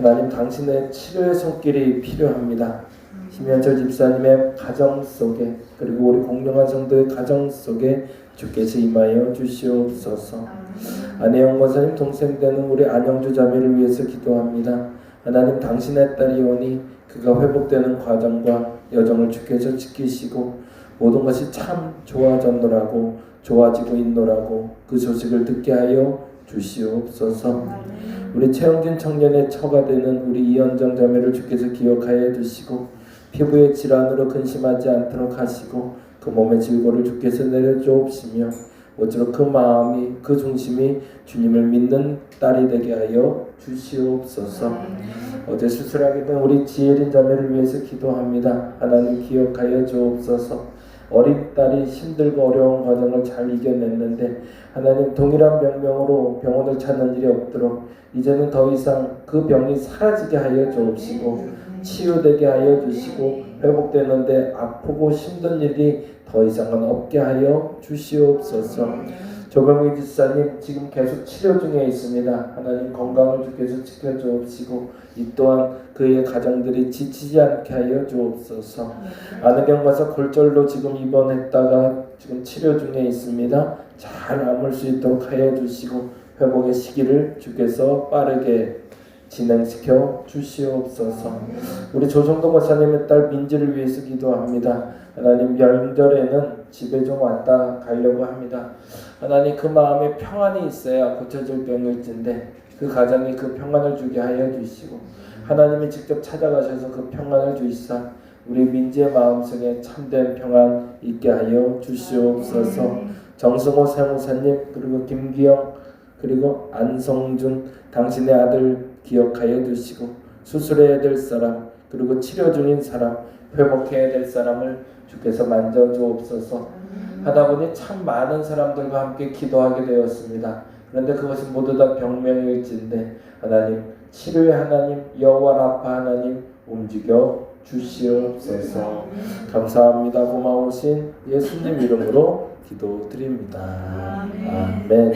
하나님 당신의 치료의 손길이 필요합니다. 심현철 집사님의 가정 속에 그리고 우리 공룡한 성도의 가정 속에 주께서 임하여 주시옵소서. 안혜영 권사님 동생 되는 우리 안영주 자매를 위해서 기도합니다. 하나님 당신의 딸이 오니 그가 회복되는 과정과 여정을 주께서 지키시고 모든 것이 참 좋아졌노라고 좋아지고 있노라고 그 소식을 듣게 하여 주시옵소서. 우리 최영진 청년의 처가 되는 우리 이현정 자매를 주께서 기억하여 주시고 피부의 질환으로 근심하지 않도록 하시고 그 몸의 질고를 주께서 내려주옵시며 모쪼록 그 마음이 그 중심이 주님을 믿는 딸이 되게 하여 주시옵소서. 어제 수술하게 된 우리 지혜린 자매를 위해서 기도합니다. 하나님 기억하여 주옵소서. 어린 딸이 힘들고 어려운 과정을 잘 이겨냈는데 하나님 동일한 병명으로 병원을 찾는 일이 없도록 이제는 더 이상 그 병이 사라지게 하여 주옵시고 치유되게 하여 주시고 회복되는데 아프고 힘든 일이 더 이상은 없게 하여 주시옵소서. 조병희 집사님 지금 계속 치료 중에 있습니다. 하나님 건강을 주께서 지켜주옵시고 이 또한 그의 가정들이 지치지 않게 하여 주옵소서. 안혜경 가서 골절로 지금 입원했다가 지금 치료 중에 있습니다. 잘 아물 수 있도록 하여 주시고 회복의 시기를 주께서 빠르게 진행시켜 주시옵소서. 우리 조성도 목사님의 딸 민지를 위해서 기도합니다. 하나님 명절에는 집에 좀 왔다 가려고 합니다. 하나님 그 마음에 평안이 있어야 고쳐질 병일진데 그 가정이 그 평안을 주게 하여 주시고 하나님이 직접 찾아가셔서 그 평안을 주시사 우리 민지의 마음속에 참된 평안 있게 하여 주시옵소서. 정승호 사무사님 그리고 김기영 그리고 안성준 당신의 아들 기억하여 주시고 수술해야 될 사람 그리고 치료 중인 사람 회복해야 될 사람을 주께서 만져주옵소서. 하다 보니 참 많은 사람들과 함께 기도하게 되었습니다. 그런데 그것이 모두 다 병명일진데 하나님 치료의 하나님 여호와 라파 하나님 움직여 주시옵소서. 감사합니다. 고마우신 예수님 이름으로 기도드립니다. 아멘.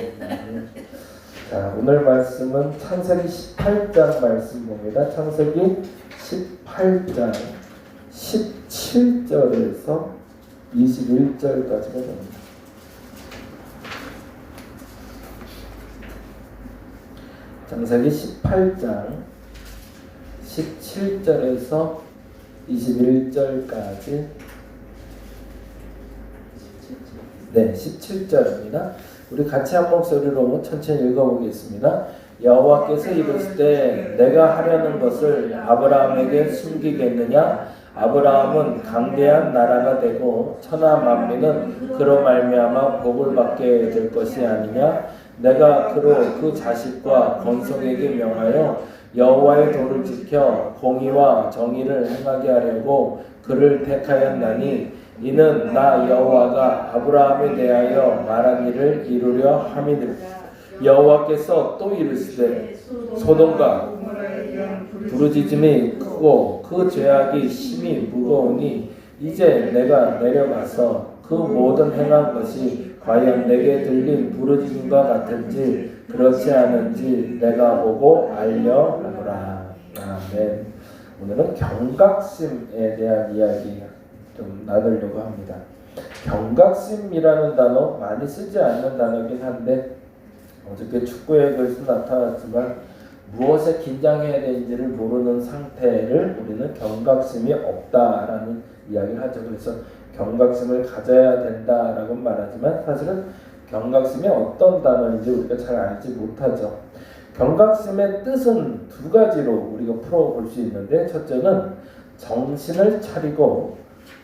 자, 오늘 말씀은 창세기 18장 말씀 봅니다. 창세기 18장 17절에서 21절까지가 됩니다. 창세기 18장 17절에서 21절까지 네, 17절입니다. 우리 같이 한 목소리로 천천히 읽어보겠습니다. 여호와께서 이르시되 내가 하려는 것을 아브라함에게 숨기겠느냐? 아브라함은 강대한 나라가 되고 천하 만민은 그로 말미암아 복을 받게 될 것이 아니냐? 내가 그로 그 자식과 건속에게 명하여 여호와의 도를 지켜 공의와 정의를 행하게 하려고 그를 택하였나니 이는 나 여호와가 아브라함에 대하여 말한 일을 이루려 함이니라. 여호와께서 또 이르시되 소돔과 부르짖음이 크고 그 죄악이 심히 무거우니 이제 내가 내려가서 그 모든 행한 것이 과연 내게 들린 부르짖음과 같은지 그렇지 않은지 내가 보고 알려하노라. 아멘. 오늘은 경각심에 대한 이야기 좀 나누려고 합니다. 경각심이라는 단어 많이 쓰지 않는 단어긴 한데 어저께 축구의 글에서 나타났지만 무엇에 긴장해야 되는지를 모르는 상태를 우리는 경각심이 없다라는 이야기를 하죠. 그래서 경각심을 가져야 된다라고 말하지만 사실은 경각심이 어떤 단어인지 우리가 잘 알지 못하죠. 경각심의 뜻은 두 가지로 우리가 풀어볼 수 있는데 첫째는 정신을 차리고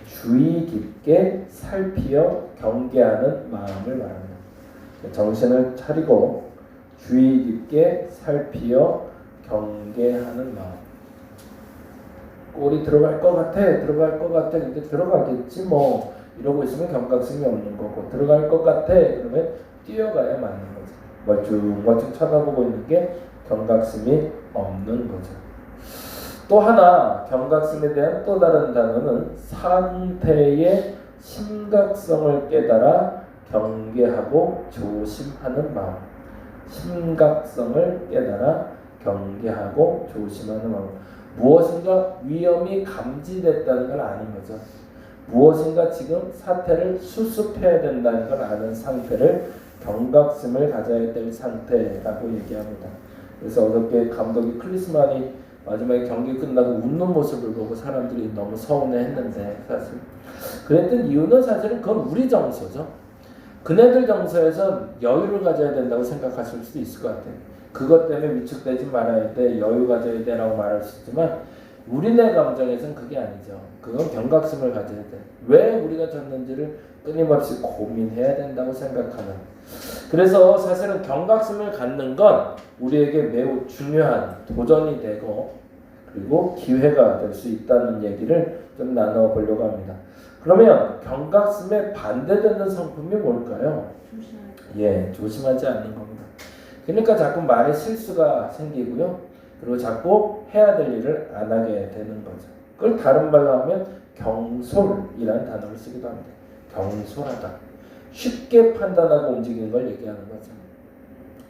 주의 깊게 살피어 경계하는 마음을 말합니다. 정신을 차리고 주의 깊게 살피어 경계하는 마음. 골이 들어갈 것 같아, 근데 들어가겠지 뭐 이러고 있으면 경각심이 없는 거고 들어갈 것 같아 그러면 뛰어가야 맞는 거죠. 멀쩡 쳐다보고 있는 게 경각심이 없는 거죠. 또 하나 경각심에 대한 또 다른 단어는 상태의 심각성을 깨달아 경계하고 조심하는 마음. 심각성을 깨달아 경계하고 조심하는 마음. 무엇인가 위험이 감지됐다는 걸 아는 거죠. 무엇인가 지금 사태를 수습해야 된다는 걸 아는 상태를 경각심을 가져야 될 상태라고 얘기합니다. 그래서 어저께 감독이 클리스만이 마지막에 경기 끝나고 웃는 모습을 보고 사람들이 너무 서운해했는데, 사실 그랬던 이유는 사실은 그건 우리 정서죠. 그네들 정서에서 여유를 가져야 된다고 생각하실 수도 있을 것 같아요. 그것 때문에 위축되지 말아야 돼, 여유 가져야 돼라고 말할 수 있지만 우리네 감정에서는 그게 아니죠. 그건 경각심을 가져야 돼. 왜 우리가 졌는지를 끊임없이 고민해야 된다고 생각하는. 그래서 사실은 경각심을 갖는 건 우리에게 매우 중요한 도전이 되고 그리고 기회가 될 수 있다는 얘기를 좀 나눠보려고 합니다. 그러면 경각심에 반대되는 성품이 뭘까요? 조심하지 않는 겁니다. 그러니까 자꾸 말에 실수가 생기고요. 그리고 자꾸 해야 될 일을 안 하게 되는 거죠. 그걸 다른 말로 하면 경솔이라는 단어를 쓰기도 합니다. 경솔하다. 쉽게 판단하고 움직이는 걸 얘기하는 거죠.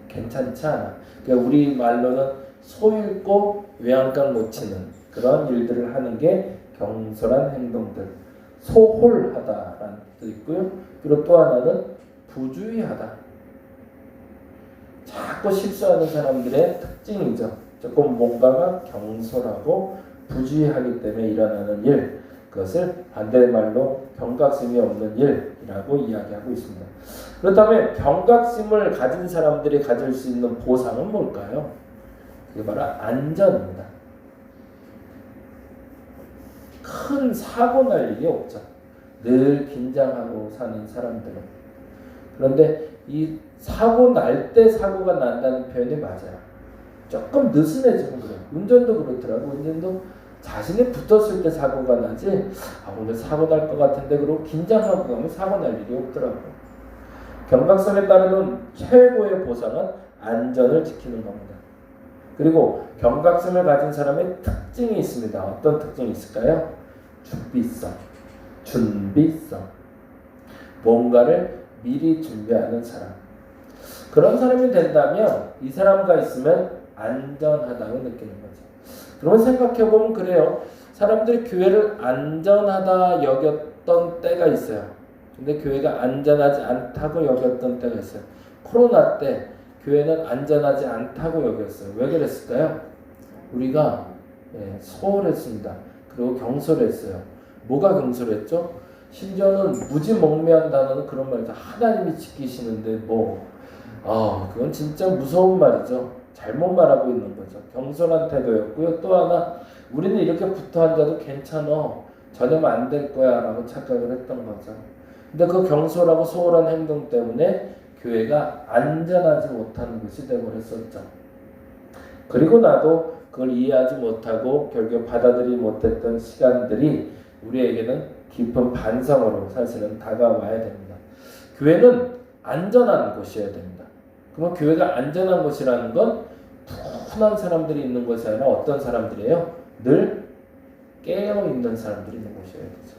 괜찮지 않아. 그러니까 우리 말로는 소잃고 외양간 놓치는 그런 일들을 하는 게 경솔한 행동들. 소홀하다라는 뜻도 있고요. 그리고 또 하나는 부주의하다. 자꾸 실수하는 사람들의 특징이죠. 조금 뭔가가 경솔하고 부주의하기 때문에 일어나는 일, 그것을 반대말로 경각심이 없는 일이라고 이야기하고 있습니다. 그렇다면 경각심을 가진 사람들이 가질 수 있는 보상은 뭘까요? 그게 바로 안전입니다. 큰 사고 날 일이 없죠. 늘 긴장하고 사는 사람들은. 그런데 이 사고 날 때 사고가 난다는 표현이 맞아요. 조금 느슨해지면 그래요. 운전도 그렇더라고. 운전도 자신이 붙었을 때 사고가 나지, 오늘 사고 날 것 같은데 그러고 긴장하고 가면 사고 날 일이 없더라고. 경각심에 따르는 최고의 보상은 안전을 지키는 겁니다. 그리고 경각심을 가진 사람의 특징이 있습니다. 어떤 특징이 있을까요? 준비성. 뭔가를 미리 준비하는 사람. 그런 사람이 된다면 이 사람과 있으면 안전하다고 느끼는 거죠. 그러면 생각해보면 그래요. 사람들이 교회를 안전하다 여겼던 때가 있어요. 근데 교회가 안전하지 않다고 여겼던 때가 있어요. 코로나 때 교회는 안전하지 않다고 여겼어요. 왜 그랬을까요? 우리가 소홀했습니다. 그리고 경솔했어요. 뭐가 경솔했죠? 심지어는 무지몽매한다는 그런 말이죠. 하나님이 지키시는데 그건 진짜 무서운 말이죠. 잘못 말하고 있는 거죠. 경솔한 태도였고요. 또 하나, 우리는 이렇게 붙어 앉아도 괜찮아, 전혀면 안 될 거야 라고 착각을 했던 거죠. 근데 그 경솔하고 소홀한 행동 때문에 교회가 안전하지 못하는 것이 되어버렸었죠. 그리고 나도 그걸 이해하지 못하고 결국 받아들이지 못했던 시간들이 우리에게는 깊은 반성으로 사실은 다가와야 됩니다. 교회는 안전한 곳이어야 됩니다. 그럼 교회가 안전한 곳이라는 건 푸근한 사람들이 있는 것이 아니라 어떤 사람들이에요? 늘 깨어있는 사람들이 있는 곳이어야 되죠.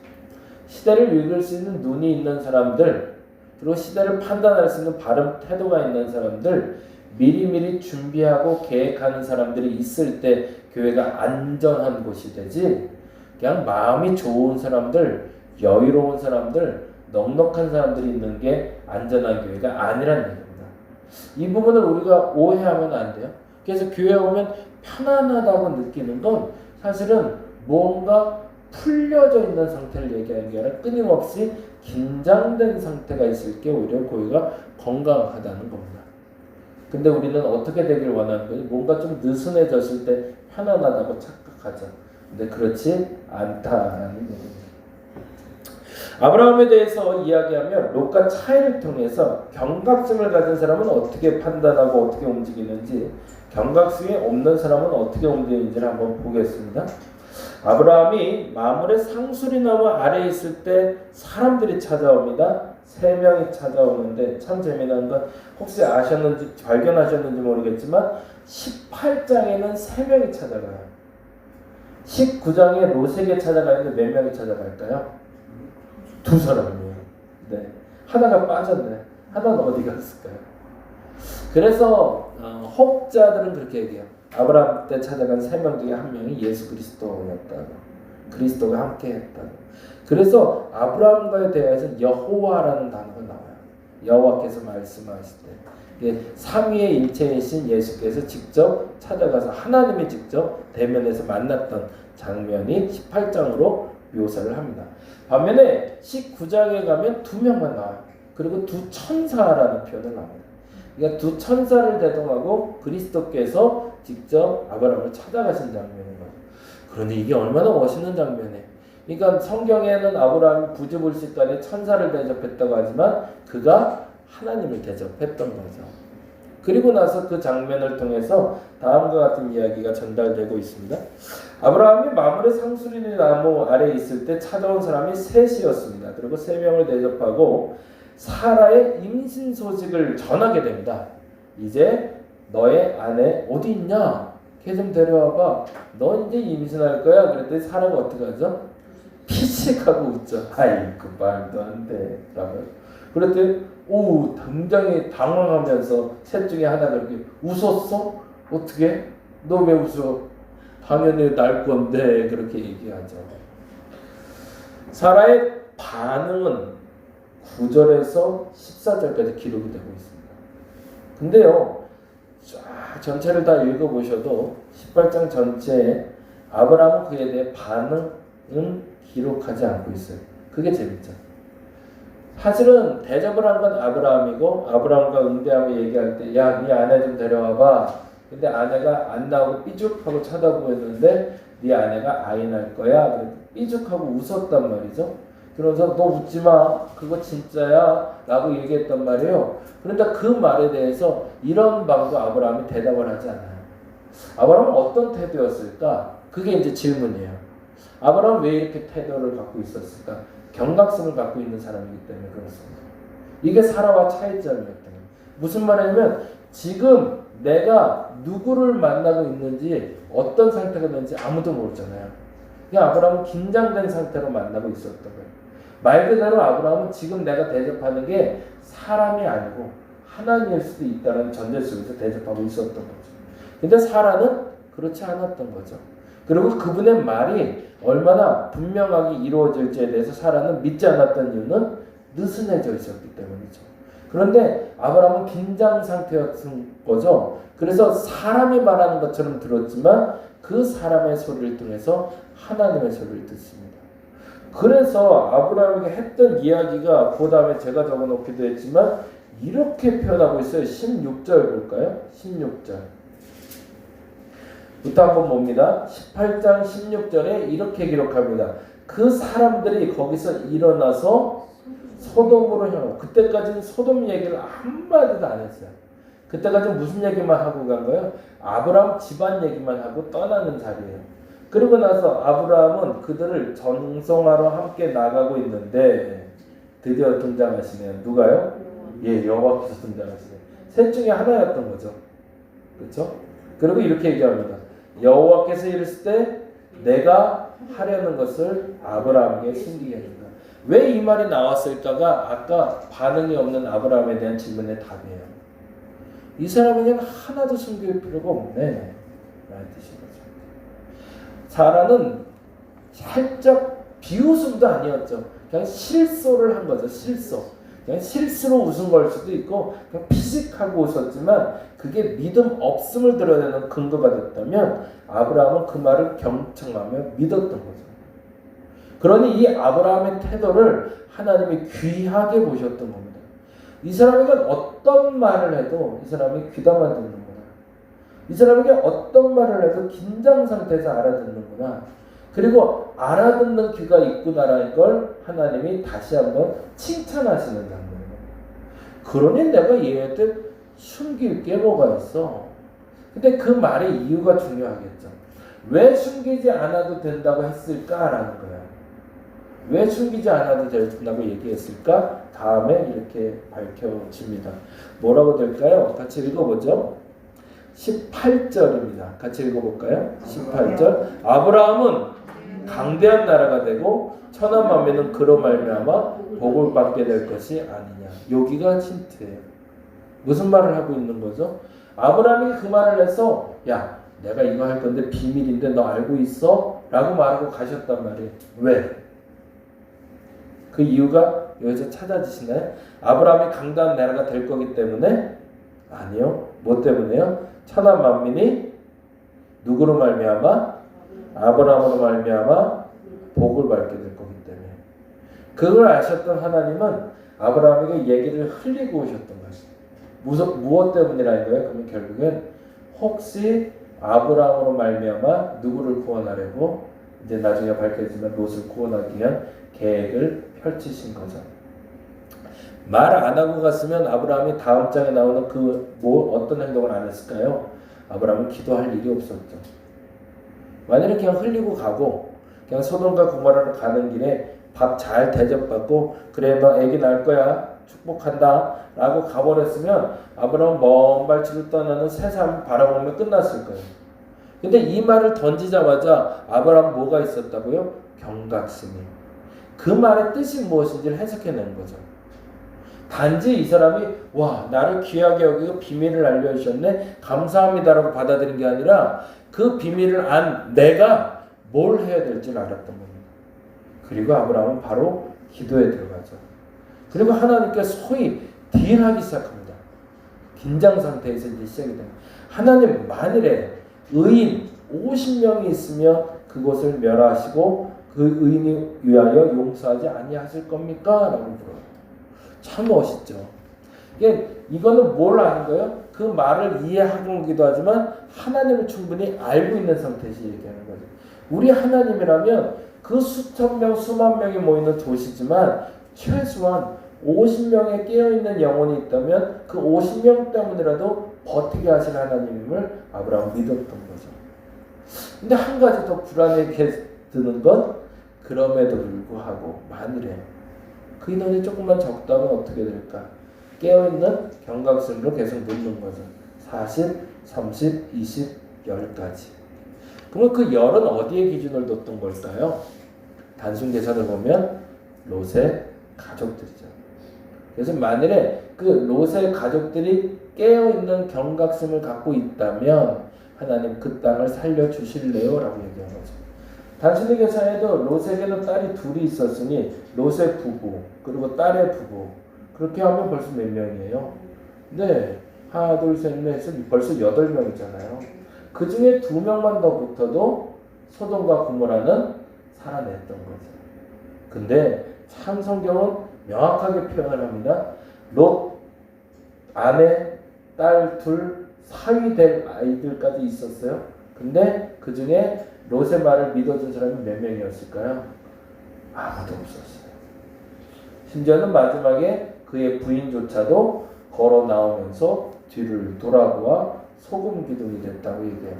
시대를 읽을 수 있는 눈이 있는 사람들, 그리고 시대를 판단할 수 있는 바른 태도가 있는 사람들, 미리미리 준비하고 계획하는 사람들이 있을 때 교회가 안전한 곳이 되지, 그냥 마음이 좋은 사람들, 여유로운 사람들, 넉넉한 사람들이 있는 게 안전한 교회가 아니란 얘기입니다. 이 부분을 우리가 오해하면 안 돼요. 그래서 교회에 오면 편안하다고 느끼는 건 사실은 뭔가 풀려져 있는 상태를 얘기하는 게 아니라 끊임없이 긴장된 상태가 있을 게 오히려 교회가 건강하다는 겁니다. 근데 우리는 어떻게 되길 원하는 거지? 뭔가 좀 느슨해졌을 때 편안하다고 착각하죠. 근데 그렇지 않다라는 얘기입니다. 아브라함에 대해서 이야기하면 롯과 차이를 통해서 경각심을 가진 사람은 어떻게 판단하고 어떻게 움직이는지, 경각심이 없는 사람은 어떻게 움직이는지를 한번 보겠습니다. 아브라함이 마물의 상수리 나무 아래에 있을 때 사람들이 찾아옵니다. 3명이 찾아오는데 참 재미난 건, 혹시 아셨는지 발견하셨는지 모르겠지만 18장에는 3명이 찾아가요. 19장에 롯에게 찾아가는데 몇 명이 찾아갈까요? 2사람이에요. 네. 하나가 빠졌네. 하나는 어디 갔을까요? 그래서 혹자들은 그렇게 얘기해요. 아브라함 때 찾아간 3명 중에 한 명이 예수 그리스도였다고. 그리스도가 함께했다고. 그래서 아브라함과의 대화에서 여호와라는 단어가 나와요. 여호와께서 말씀하실 때 삼위의 일체이신 예수께서 직접 찾아가서 하나님이 직접 대면에서 만났던 장면이 18장으로 묘사를 합니다. 반면에 19장에 가면 2명만 나와요. 그리고 2 천사라는 표현을 나옵니다. 그러니까 2 천사를 대동하고 그리스도께서 직접 아브라함을 찾아가신 장면인 거죠. 그런데 이게 얼마나 멋있는 장면이에요. 그러니까 성경에는 아브라함이 부지불식간에 천사를 대접했다고 하지만 그가 하나님을 대접했던 거죠. 그리고 나서 그 장면을 통해서 다음과 같은 이야기가 전달되고 있습니다. 아브라함이 마므레 상수리니 나무 아래에 있을 때 찾아온 사람이 3이었습니다. 그리고 3명을 대접하고 사라의 임신 소식을 전하게 됩니다. 이제 너의 아내 어디 있냐? 걔 좀 데려와봐. 너 이제 임신할 거야. 그랬더니 사라가 어떻게 하죠? 피식하고 웃죠. 아이고 말도 안 돼. 그랬더니 굉장히 당황하면서 셋 중에 하나가 그렇게 웃었어? 어떻게? 너 왜 웃어? 당연히 날 건데 그렇게 얘기하죠. 사라의 반응은 9절에서 14절까지 기록이 되고 있습니다. 근데요, 쫙 전체를 다 읽어보셔도 18장 전체에 아브라함은 그에 대해 반응은 기록하지 않고 있어요. 그게 재밌죠. 사실은 대접을 한 건 아브라함이고 아브라함과 응대하며 얘기할 때 야, 네 아내 좀 데려와봐. 근데 아내가 안 나오고 삐죽하고 쳐다보고 있는데 네 아내가 아이 낳을 거야. 삐죽하고 웃었단 말이죠. 그래서 너 웃지 마. 그거 진짜야. 라고 얘기했단 말이에요. 그런데 그 말에 대해서 이런 방도 아브라함이 대답을 하지 않아요. 아브라함은 어떤 태도였을까? 그게 이제 질문이에요. 아브라함은 왜 이렇게 태도를 갖고 있었을까? 경각심을 갖고 있는 사람이기 때문에 그렇습니다. 이게 사라와 차이점이었던 거예요. 무슨 말이냐면 지금 내가 누구를 만나고 있는지 어떤 상태가 되는지 아무도 모르잖아요. 그냥 아브라함은 긴장된 상태로 만나고 있었던 거예요. 말 그대로 아브라함은 지금 내가 대접하는 게 사람이 아니고 하나님일 수도 있다는 전제 속에서 대접하고 있었던 거죠. 근데 사라는 그렇지 않았던 거죠. 그리고 그분의 말이 얼마나 분명하게 이루어질지에 대해서 사라는 믿지 않았던 이유는 느슨해져 있었기 때문이죠. 그런데 아브라함은 긴장 상태였던 거죠. 그래서 사람이 말하는 것처럼 들었지만 그 사람의 소리를 통해서 하나님의 소리를 듣습니다. 그래서 아브라함에게 했던 이야기가 그 다음에 제가 적어놓기도 했지만 이렇게 표현하고 있어요. 16절 볼까요? 16절 부터 한번 봅니다. 18장 16절에 이렇게 기록합니다. 그 사람들이 거기서 일어나서 소돔으로 향하고, 그때까지는 소돔 얘기를 한마디도 안 했어요. 그때까지는 무슨 얘기만 하고 간 거예요? 아브라함 집안 얘기만 하고 떠나는 자리예요. 그리고 나서 아브라함은 그들을 전송하러 함께 나가고 있는데 드디어 등장하시네요. 누가요? 예, 여호와께서 등장하시네요. 셋 중에 하나였던 거죠. 그렇죠? 그리고 이렇게 얘기합니다. 여호와께서 이르실 때 내가 하려는 것을 아브라함에게 숨기겠다. 왜 이 말이 나왔을까가 아까 반응이 없는 아브라함에 대한 질문의 답이에요. 이 사람에게는 하나도 숨길 필요가 없네 라는 뜻인 거죠. 사라는 살짝 비웃음도 아니었죠. 그냥 실소를 한 거죠. 그냥 실수로 웃은 걸 수도 있고 그냥 피식하고 웃었지만 그게 믿음 없음을 드러내는 근거가 됐다면 아브라함은 그 말을 경청하며 믿었던 거죠. 그러니 이 아브라함의 태도를 하나님이 귀하게 보셨던 겁니다. 이 사람에게 어떤 말을 해도 이 사람이 귀담아 듣는구나. 이 사람에게 어떤 말을 해도 긴장 상태에서 알아듣는구나. 그리고 알아듣는 귀가 있구나라는 걸 하나님이 다시 한번 칭찬하시는 장면입니다. 그러니 내가 얘한테 숨길 게 뭐가 있어. 근데 그 말의 이유가 중요하겠죠. 왜 숨기지 않아도 된다고 했을까라는 거예요. 왜 숨기지 않아도 된다고 얘기했을까? 다음에 이렇게 밝혀집니다. 뭐라고 될까요? 같이 읽어보죠. 18절입니다. 같이 읽어볼까요? 18절. 아브라함은 강대한 나라가 되고 천한 만민은 그로 말미암아 복을 받게 될 것이 아니냐. 여기가 힌트예요. 무슨 말을 하고 있는 거죠? 아브라함이 그 말을 해서 야, 내가 이거 할 건데 비밀인데 너 알고 있어? 라고 말하고 가셨단 말이에요. 왜? 그 이유가 여기서 찾아지시나요? 아브라함이 강대한 나라가 될 거기 때문에? 아니요. 뭐 때문에요? 천하 만민이 누구로 말미암아? 아브라함으로 말미암아 복을 받게 될 거기 때문에. 그걸 아셨던 하나님은 아브라함에게 얘기를 흘리고 오셨던 것이죠. 무엇 때문이라는 거예요? 그러면 결국엔 혹시 아브라함으로 말미암아 누구를 구원하려고 이제 나중에 밝혀지면 롯을 구원하기 위한 계획을 펼치신 거죠. 말 안 하고 갔으면 아브라함이 다음 장에 나오는 어떤 행동을 안 했을까요? 아브라함은 기도할 일이 없었죠. 만약에 그냥 흘리고 가고 그냥 소돔과 고모라로 가는 길에 밥 잘 대접받고 그래 너 애기 낳을 거야 축복한다 라고 가버렸으면 아브라함은 먼 발치로 떠나는 새 삶 바라보면 끝났을 거예요. 근데 이 말을 던지자마자 아브라함 뭐가 있었다고요? 경각심이. 그 말의 뜻이 무엇인지를 해석해낸 거죠. 단지 이 사람이 와 나를 귀하게 여기고 비밀을 알려주셨네 감사합니다라고 받아들인 게 아니라 그 비밀을 안 내가 뭘 해야 될지를 알았던 겁니다. 그리고 아브라함은 바로 기도에 들어가죠. 그리고 하나님께 소위 딜하기 시작합니다. 긴장 상태에서 이제 시작이 됩니다. 하나님 만일에 의인 50명이 있으면 그곳을 멸하시고 그 의인이 위하여 용서하지 아니하실 겁니까? 라고 물어요. 참 멋있죠. 이거는 뭘 아는 거예요? 그 말을 이해하고기도 하지만 하나님을 충분히 알고 있는 상태에서 얘기하는 거죠. 우리 하나님이라면 그 수천 명, 수만 명이 모이는 도시지만 최소한 50명의 깨어있는 영혼이 있다면 그 50명 때문이라도 버티게 하실 하나님임을 아브라함은 믿었던 거죠. 근데 한 가지 더 불안하게 드는 건 그럼에도 불구하고 만일에 그 인원이 조금만 적다면 어떻게 될까? 깨어있는 경각심으로 계속 묻는 거죠. 40, 30, 20, 10까지. 그러면 그 10은 어디에 기준을 뒀던 걸까요? 단순 계산을 보면 롯의 가족들이죠. 그래서 만일에 그 롯의 가족들이 깨어있는 경각심을 갖고 있다면 하나님 그 땅을 살려주실래요? 라고 얘기한 거죠. 단순히 계산해도 롯에게는 딸이 둘이 있었으니 롯의 부부 그리고 딸의 부부 그렇게 하면 벌써 몇 명이에요? 네, 하나 둘 셋 넷 해서 벌써 8명이잖아요. 그 중에 2명만 더 붙어도 소돔과 고모라는 살아냈던 거죠. 근데 참 성경은 명확하게 표현을 합니다. 롯 아내 딸 둘 사위 될 아이들까지 있었어요. 근데 그 중에 롯의 말을 믿어준 사람이 몇 명이었을까요? 아무도 없었어요. 심지어는 마지막에 그의 부인조차도 걸어 나오면서 뒤를 돌아보아 소금 기둥이 됐다고 얘기해요.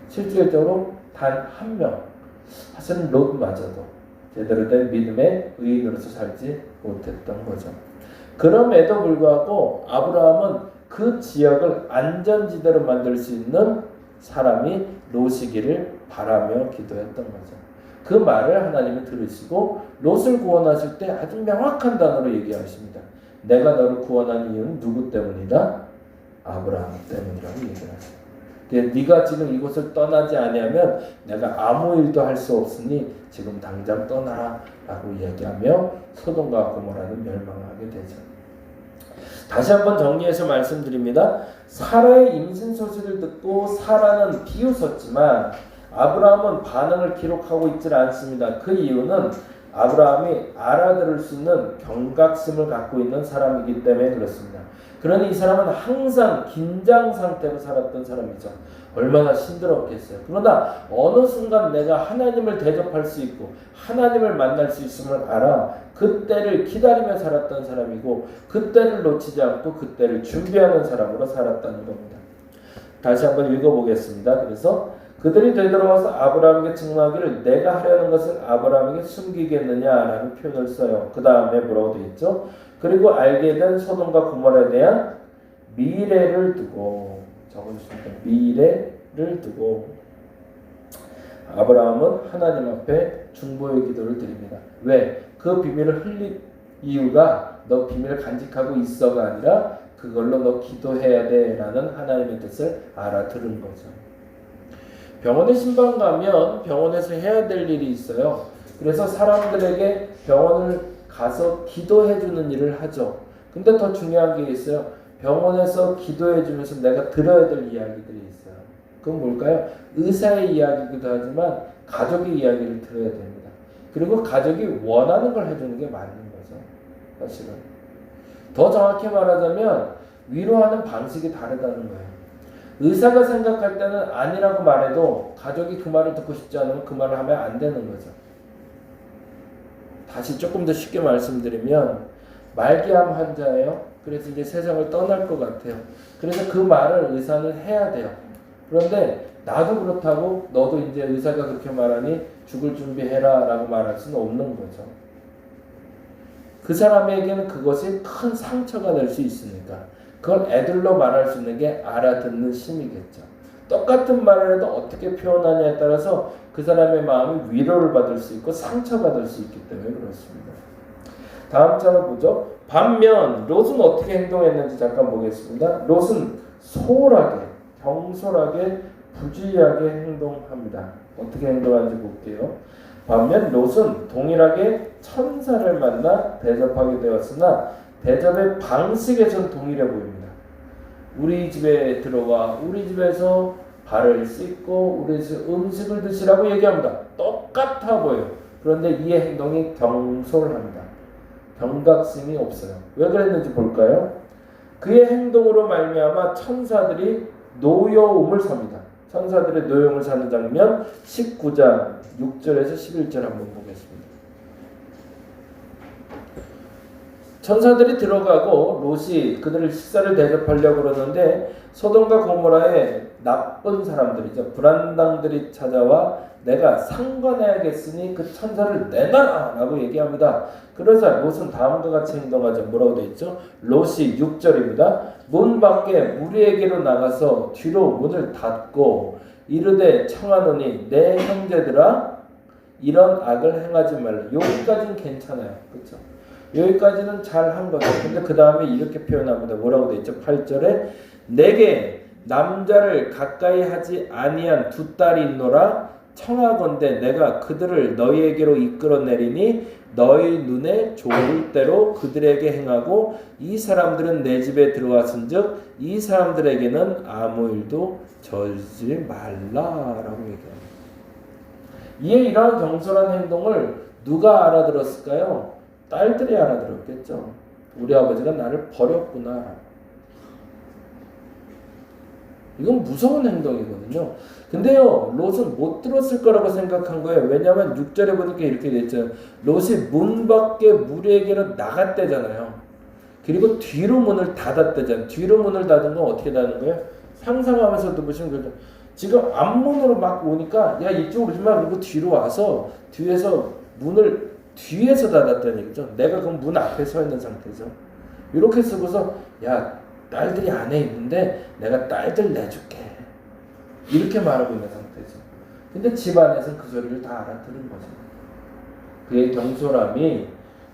실질적으로 단 한 명, 사실은 롯마저도 제대로 된 믿음의 의인으로서 살지 못했던 거죠. 그럼에도 불구하고 아브라함은 그 지역을 안전지대로 만들 수 있는 사람이 롯이기를 바라며 기도했던 거죠. 그 말을 하나님이 들으시고 롯을 구원하실 때 아주 명확한 단어로 얘기하십니다. 내가 너를 구원한 이유는 누구 때문이다? 아브라함 때문이라고 얘기하세요. 네가 지금 이곳을 떠나지 아니하면 내가 아무 일도 할 수 없으니 지금 당장 떠나라 라고 얘기하며 소돔과 고모라는 멸망하게 되죠. 다시 한번 정리해서 말씀드립니다. 사라의 임신 소식을 듣고 사라는 비웃었지만 아브라함은 반응을 기록하고 있지 않습니다. 그 이유는 아브라함이 알아들을 수 있는 경각심을 갖고 있는 사람이기 때문에 그렇습니다. 그러니 이 사람은 항상 긴장 상태로 살았던 사람이죠. 얼마나 힘들었겠어요. 그러나 어느 순간 내가 하나님을 대접할 수 있고 하나님을 만날 수 있음을 알아 그때를 기다리며 살았던 사람이고 그때를 놓치지 않고 그때를 준비하는 사람으로 살았다는 겁니다. 다시 한번 읽어보겠습니다. 그래서 그들이 되돌아와서 아브라함에게 증언하기를 내가 하려는 것을 아브라함에게 숨기겠느냐라는 표현을 써요. 그 다음에 뭐라고 되어 있죠? 그리고 알게 된 소돔과 고모라에 대한 미래를 두고 적어주십니다. 미래를 두고 아브라함은 하나님 앞에 중보의 기도를 드립니다. 왜? 그 비밀을 흘릴 이유가 너 비밀을 간직하고 있어가 아니라 그걸로 너 기도해야 돼 라는 하나님의 뜻을 알아들은 거죠. 병원에 신방 가면 병원에서 해야 될 일이 있어요. 그래서 사람들에게 병원을 가서 기도해 주는 일을 하죠. 근데 더 중요한 게 있어요. 병원에서 기도해 주면서 내가 들어야 될 이야기들이 있어요. 그건 뭘까요? 의사의 이야기이기도 하지만 가족의 이야기를 들어야 됩니다. 그리고 가족이 원하는 걸 해주는 게 맞는 거죠. 사실은. 더 정확히 말하자면 위로하는 방식이 다르다는 거예요. 의사가 생각할 때는 아니라고 말해도 가족이 그 말을 듣고 싶지 않으면 그 말을 하면 안 되는 거죠. 다시 조금 더 쉽게 말씀드리면 말기암 환자예요. 그래서 이제 세상을 떠날 것 같아요. 그래서 그 말을 의사는 해야 돼요. 그런데 나도 그렇다고 너도 이제 의사가 그렇게 말하니 죽을 준비해라 라고 말할 수는 없는 거죠. 그 사람에게는 그것이 큰 상처가 될 수 있으니까 그걸 애들로 말할 수 있는 게 알아듣는 심이겠죠. 똑같은 말을 해도 어떻게 표현하냐에 따라서 그 사람의 마음이 위로를 받을 수 있고 상처받을 수 있기 때문에 그렇습니다. 다음 장을 보죠. 반면 롯은 어떻게 행동했는지 잠깐 보겠습니다. 롯은 소홀하게, 경솔하게, 부주의하게 행동합니다. 어떻게 행동하는지 볼게요. 반면 롯은 동일하게 천사를 만나 대접하게 되었으나 대접의 방식에선 동일해 보입니다. 우리 집에 들어와 우리 집에서 발을 씻고 우리 집 음식을 드시라고 얘기합니다. 똑같아 보여요. 그런데 이의 행동이 경솔합니다. 경각심이 없어요. 왜 그랬는지 볼까요? 그의 행동으로 말미암아 천사들이 노여움을 삽니다. 천사들의 노여움을 사는 장면 19장 6절에서 11절 한번 보겠습니다. 천사들이 들어가고 롯이 그들을 식사를 대접하려고 그러는데 소돔과 고모라의 나쁜 사람들이죠. 불안당들이 찾아와 내가 상관해야겠으니 그 천사를 내놔라 라고 얘기합니다. 그러자 롯은 다음과 같이 행동하죠. 뭐라고 되어 있죠? 롯이 6절입니다. 문 밖에 무리에게로 나가서 뒤로 문을 닫고 이르되 청하노니 내 형제들아 이런 악을 행하지 말라. 여기까지는 괜찮아요. 그렇죠? 여기까지는 잘 한 거죠. 근데 그 다음에 이렇게 표현합니다. 뭐라고 되어 있죠? 8절에 내게 남자를 가까이 하지 아니한 두 딸이 있노라. 청하건대 내가 그들을 너희에게로 이끌어내리니 너희 눈에 좋을 대로 그들에게 행하고 이 사람들은 내 집에 들어왔은즉 이 사람들에게는 아무 일도 저지르지 말라라고 얘기합니다. 이에 이러한 경솔한 행동을 누가 알아들었을까요? 딸들이 알아들었겠죠. 우리 아버지가 나를 버렸구나. 이건 무서운 행동이거든요. 근데요, 롯은 못 들었을 거라고 생각한 거예요. 왜냐하면 6절에 보니까 이렇게 됐죠. 롯이 문 밖에 무리에게로 나갔대잖아요. 그리고 뒤로 문을 닫았대잖아요. 뒤로 문을 닫은 건 어떻게 닫은 거예요? 상상하면서도 보시면 그죠. 지금 앞문으로 막 오니까 야 이쪽으로 오지 마. 그리고 뒤로 와서 뒤에서 문을 뒤에서 닫았다는 얘기죠. 내가 그럼 문 앞에 서 있는 상태죠. 이렇게 쓰고서 야 딸들이 안에 있는데 내가 딸들 내줄게. 이렇게 말하고 있는 상태죠. 근데 집안에서는 그 소리를 다 알아들은 거죠. 그의 경솔함이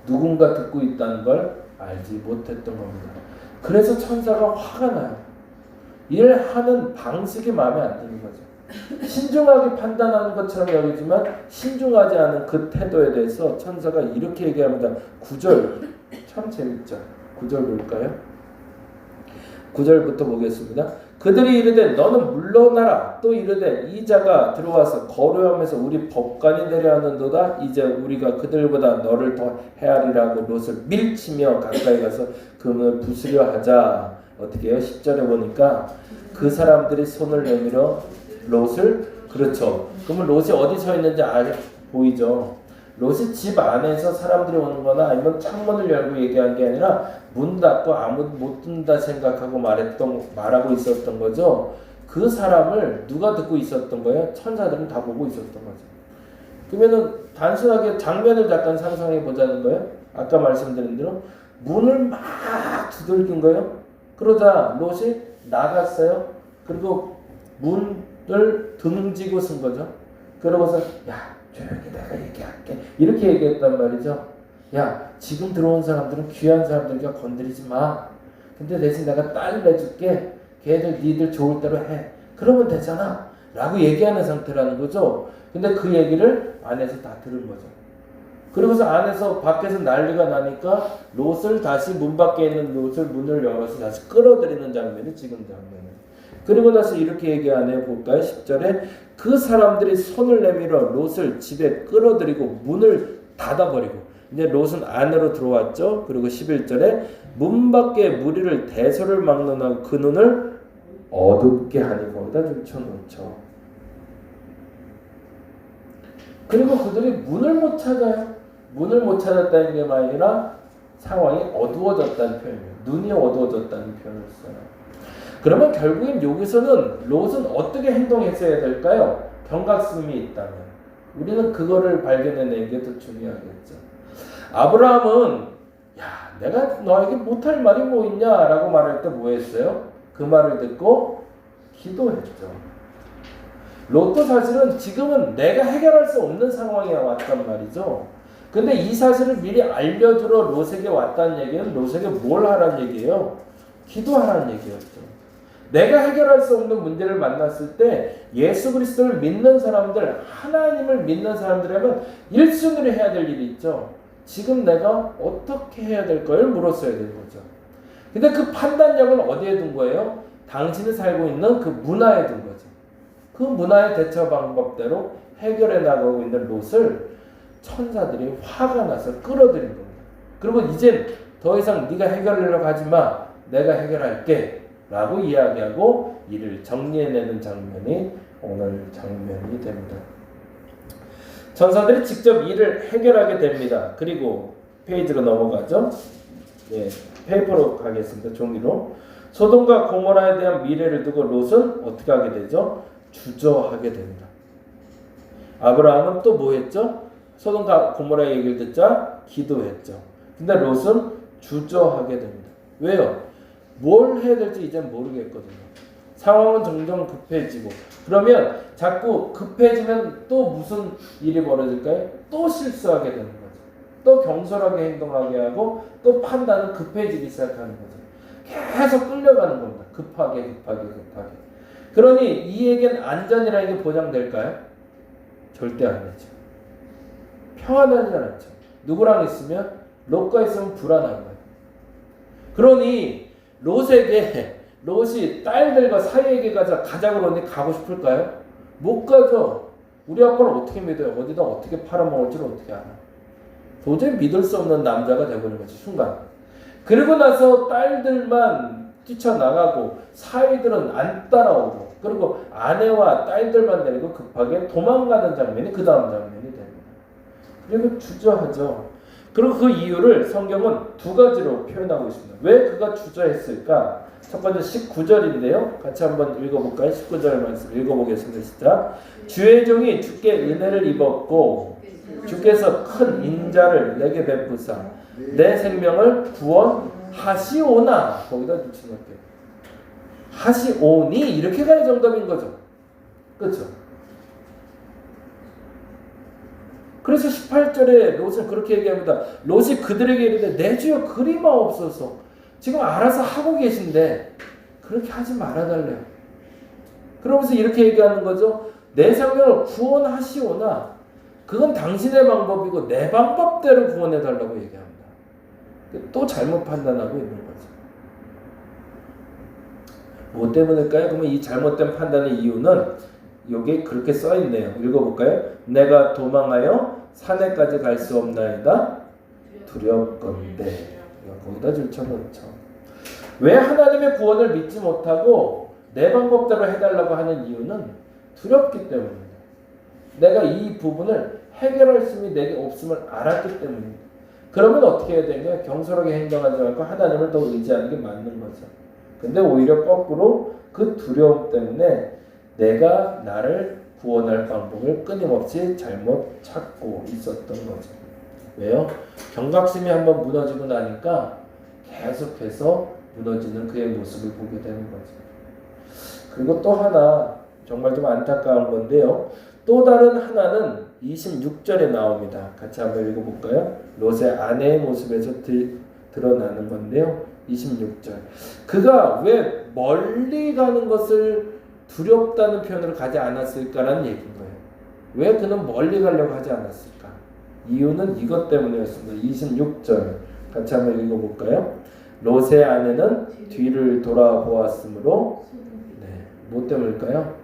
누군가 듣고 있다는 걸 알지 못했던 겁니다. 그래서 천사가 화가 나요. 일하는 방식이 마음에 안 드는 거죠. 신중하게 판단하는 것처럼 여기지만 신중하지 않은 그 태도에 대해서 천사가 이렇게 얘기합니다. 9절 참 재밌죠. 9절 볼까요? 9절부터 보겠습니다. 그들이 이르되 너는 물러나라. 또 이르되 이 자가 들어와서 거류하면서 우리 법관이 되려 하는도다. 이제 우리가 그들보다 너를 더 헤아리라고 롯을 밀치며 가까이 가서 그문을 부수려 하자. 어떻게 해요? 10절에 보니까 그 사람들이 손을 내밀어 롯을 그렇죠. 그러면 롯이 어디 서 있는지 보이죠. 롯이 집 안에서 사람들이 오는 거나 아니면 창문을 열고 얘기한 게 아니라 문 닫고 아무도 못 듣는다 생각하고 말하고 있었던 거죠. 그 사람을 누가 듣고 있었던 거예요? 천사들은 다 보고 있었던 거죠. 그러면은 단순하게 장면을 잠깐 상상해 보자는 거예요. 아까 말씀드린 대로 문을 막 두들긴 거예요. 그러자 롯이 나갔어요. 그리고 문을 등지고 쓴 거죠. 그러고서 야 조용히 내가 얘기할게. 이렇게 얘기했단 말이죠. 야 지금 들어온 사람들은 귀한 사람들과 건드리지 마. 근데 대신 내가 딸 내줄게. 걔들 니들 좋을 대로 해. 그러면 되잖아. 라고 얘기하는 상태라는 거죠. 근데 그 얘기를 안에서 다 들은 거죠. 그리고서 안에서 밖에서 난리가 나니까 롯을 다시 문 밖에 있는 롯을 문을 열어서 다시 끌어들이는 장면이 지금 장면이에요. 그리고 나서 이렇게 얘기하네요. 볼까요? 10절에 그 사람들이 손을 내밀어 롯을 집에 끌어들이고 문을 닫아버리고 이제 롯은 안으로 들어왔죠. 그리고 11절에 문 밖에 무리를 대소를 막론하고 그 눈을 어둡게 하니 거기다 좀 쳐놓죠. 그리고 그들이 문을 못 찾아요. 문을 못 찾았다는 게 아니라 상황이 어두워졌다는 표현이에요. 눈이 어두워졌다는 표현을 써요. 그러면 결국엔 여기서는 롯은 어떻게 행동했어야 될까요? 경각심이 있다면. 우리는 그거를 발견해내는 게 더 중요하겠죠. 아브라함은 야, 내가 너에게 못할 말이 뭐 있냐? 라고 말할 때 뭐 했어요? 그 말을 듣고 기도했죠. 롯도 사실은 지금은 내가 해결할 수 없는 상황에 왔단 말이죠. 근데 이 사실을 미리 알려주러 롯에게 왔다는 얘기는 롯에게 뭘 하라는 얘기예요? 기도하라는 얘기였죠. 내가 해결할 수 없는 문제를 만났을 때 예수 그리스도를 믿는 사람들, 하나님을 믿는 사람들이라면 1순위로 해야 될 일이 있죠. 지금 내가 어떻게 해야 될까를 물었어야 되는 거죠. 근데 그 판단력을 어디에 둔 거예요? 당신이 살고 있는 그 문화에 둔 거죠. 그 문화의 대처 방법대로 해결해 나가고 있는 롯을 천사들이 화가 나서 끌어들인 겁니다. 그리고 이젠 더 이상 네가 해결하려고 하지 마. 내가 해결할게. 라고 이야기하고 이를 정리해내는 장면이 오늘 장면이 됩니다. 천사들이 직접 일을 해결하게 됩니다. 그리고 페이지로 넘어가죠. 네, 페이퍼로 가겠습니다. 종이로. 소돔과 고모라에 대한 미래를 두고 롯은 어떻게 하게 되죠? 주저하게 됩니다. 아브라함은 또 뭐 했죠? 소돔과 고모라 얘기를 듣자 기도했죠. 근데 롯은 주저하게 됩니다. 왜요? 뭘 해야 될지 이제 모르겠거든요. 상황은 점점 급해지고 그러면 자꾸 급해지면 또 무슨 일이 벌어질까요? 또 실수하게 되는 거죠. 또 경솔하게 행동하게 하고 또 판단은 급해지기 시작하는 거죠. 계속 끌려가는 겁니다. 급하게. 그러니 이에겐 안전이라는 게 보장될까요? 절대 안 되죠. 평안하지 않죠. 누구랑 있으면? 롯과 있으면 불안한 거예요. 그러니 롯이 딸들과 사위에게 가자 그러니 가고 싶을까요? 못 가죠. 우리 아빠를 어떻게 믿어요? 어디다 어떻게 팔아먹을지를 어떻게 알아? 도저히 믿을 수 없는 남자가 되버린 거지, 순간. 그리고 나서 딸들만 뛰쳐나가고 사위들은 안 따라오고 그리고 아내와 딸들만 데리고 급하게 도망가는 장면이 그 다음 장면이 됩니다. 그리고 주저하죠. 그리고 그 이유를 성경은 두 가지로 표현하고 있습니다. 왜 그가 주저했을까? 첫 번째 19절인데요. 같이 한번 읽어볼까요? 19절 말씀 읽어보겠습니다. 시작. 주의 종이 주께 은혜를 입었고 주께서 큰 인자를 내게 베푸사 내 생명을 구원하시오나. 거기다 붙여놓을게요. 하시오니 이렇게 가야 정답인 거죠. 그렇죠? 그래서 18절에 롯은 그렇게 얘기합니다. 롯이 그들에게 이르되 내 주여 그리마옵소서. 지금 알아서 하고 계신데 그렇게 하지 말아달래요. 그러면서 이렇게 얘기하는 거죠. 내 생명을 구원하시오나 그건 당신의 방법이고 내 방법대로 구원해달라고 얘기합니다. 또 잘못 판단하고 있는 거죠. 뭐 때문일까요? 그러면 이 잘못된 판단의 이유는 여기 그렇게 써있네요. 읽어볼까요? 내가 도망하여 산에까지 갈 수 없나이다 두렵건대. 거기다 줄쳐놓죠. 왜 하나님의 구원을 믿지 못하고 내 방법대로 해달라고 하는 이유는 두렵기 때문입니다. 내가 이 부분을 해결할 힘이 내게 없음을 알았기 때문입니다. 그러면 어떻게 해야 되냐? 경솔하게 행동하지 말고 하나님을 더 의지하는 게 맞는 거죠. 근데 오히려 거꾸로 그 두려움 때문에 내가 나를 구원할 방법을 끊임없이 잘못 찾고 있었던 거죠. 왜요? 경각심이 한번 무너지고 나니까 계속해서 무너지는 그의 모습을 보게 되는 거죠. 그리고 또 하나 정말 좀 안타까운 건데요. 또 다른 하나는 26절에 나옵니다. 같이 한번 읽어볼까요? 롯의 아내의 모습에서 드러나는 건데요. 26절. 그가 왜 멀리 가는 것을 두렵다는 표현을 가지 않았을까라는 얘기인 거예요. 왜 그는 멀리 가려고 하지 않았을까? 이유는 이것 때문이었습니다. 26절 같이 한번 읽어볼까요? 롯의 아내는 뒤를 돌아보았으므로 뭐 때문일까요?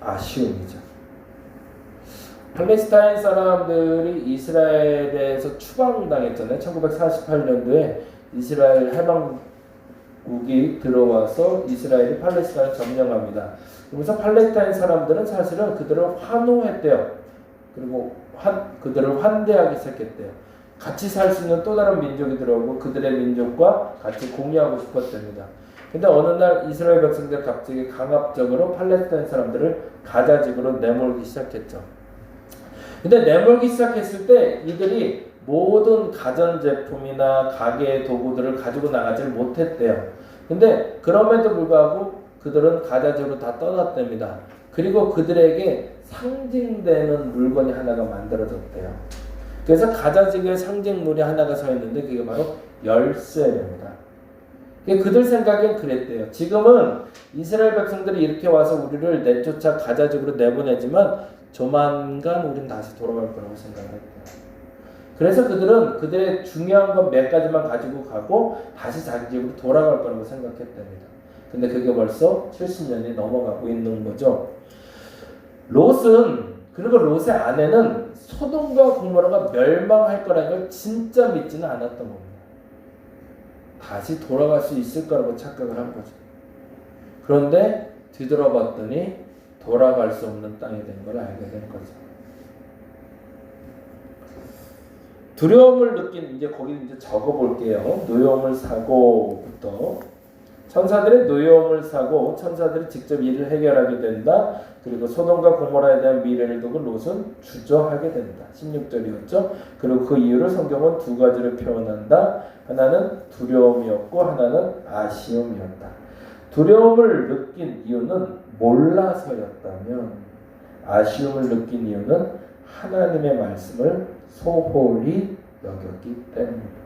아쉬움이죠. 팔레스타인 사람들이 이스라엘에서 추방당했잖아요. 1948년도에 이스라엘 해방국이 들어와서 이스라엘이 팔레스타인을 점령합니다. 그래서 팔레스타인 사람들은 사실은 그들을 환호했대요. 그리고 그들을 환대하기 시작했대요. 같이 살 수 있는 또 다른 민족이 들어오고 그들의 민족과 같이 공유하고 싶었답니다. 근데 어느 날 이스라엘 백성들 갑자기 강압적으로 팔레스타인 사람들을 가자집으로 내몰기 시작했죠. 근데 내몰기 시작했을 때 이들이 모든 가전제품이나 가게 도구들을 가지고 나가질 못했대요. 근데 그럼에도 불구하고 그들은 가자집으로 다 떠났답니다. 그리고 그들에게 상징되는 물건이 하나가 만들어졌대요. 그래서 가자집의 상징물이 하나가 서 있는데 그게 바로 열쇠입니다. 그들 생각엔 그랬대요. 지금은 이스라엘 백성들이 이렇게 와서 우리를 내쫓아 가자집으로 내보내지만 조만간 우린 다시 돌아갈 거라고 생각을 했대요. 그래서 그들은 그들의 중요한 것 몇 가지만 가지고 가고 다시 자기 집으로 돌아갈 거라고 생각했답니다. 근데 그게 벌써 70년이 넘어가고 있는 거죠. 그리고 롯의 아내는 소돔과 고모라가 멸망할 거라는 걸 진짜 믿지는 않았던 겁니다. 다시 돌아갈 수 있을 거라고 착각을 한 거죠. 그런데 뒤돌아봤더니 돌아갈 수 없는 땅이 된 걸 알게 된 거죠. 두려움을 느낀 이제 거기 이제 적어볼게요. 노여움을 사고부터 천사들의 노여움을 사고 천사들이 직접 일을 해결하게 된다. 그리고 소돔과 고모라에 대한 미래를 두고 롯은 주저하게 된다. 16절이었죠. 그리고 그 이유를 성경은 두 가지로 표현한다. 하나는 두려움이었고 하나는 아쉬움이었다. 두려움을 느낀 이유는 몰라서였다면 아쉬움을 느낀 이유는 하나님의 말씀을 소홀히 여겼기 때문입니다.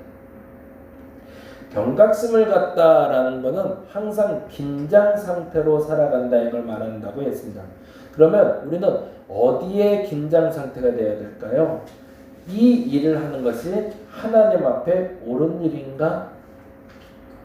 경각심을 갖다라는 것은 항상 긴장 상태로 살아간다 이걸 말한다고 했습니다. 그러면 우리는 어디에 긴장 상태가 되어야 될까요? 이 일을 하는 것이 하나님 앞에 옳은 일인가?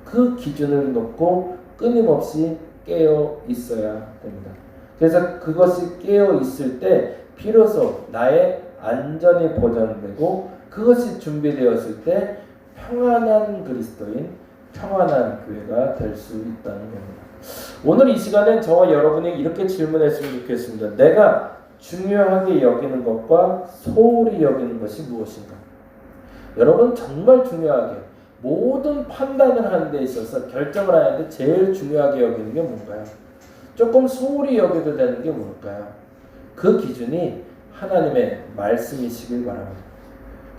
그 기준을 놓고 끊임없이 깨어 있어야 됩니다. 그래서 그것이 깨어 있을 때 비로소 나의 안전이 보장되고 그것이 준비되었을 때 평안한 그리스도인, 평안한 교회가 될 수 있다는 겁니다. 오늘 이 시간엔 저와 여러분이 이렇게 질문했으면 좋겠습니다. 내가 중요하게 여기는 것과 소홀히 여기는 것이 무엇인가? 여러분 정말 중요하게 모든 판단을 하는 데 있어서 결정을 하는데 제일 중요하게 여기는 게 뭔가요? 조금 소홀히 여겨도 되는 게 뭘까요? 그 기준이 하나님의 말씀이시길 바랍니다.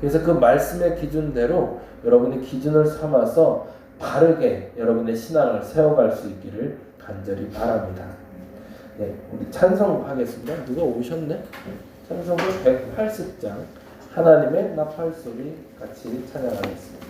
그래서 그 말씀의 기준대로 여러분이 기준을 삼아서 바르게 여러분의 신앙을 세워갈 수 있기를 간절히 바랍니다. 네, 우리 찬송하겠습니다. 누가 오셨네? 찬송가 180장 하나님의 나팔 소리 같이 찬양하겠습니다.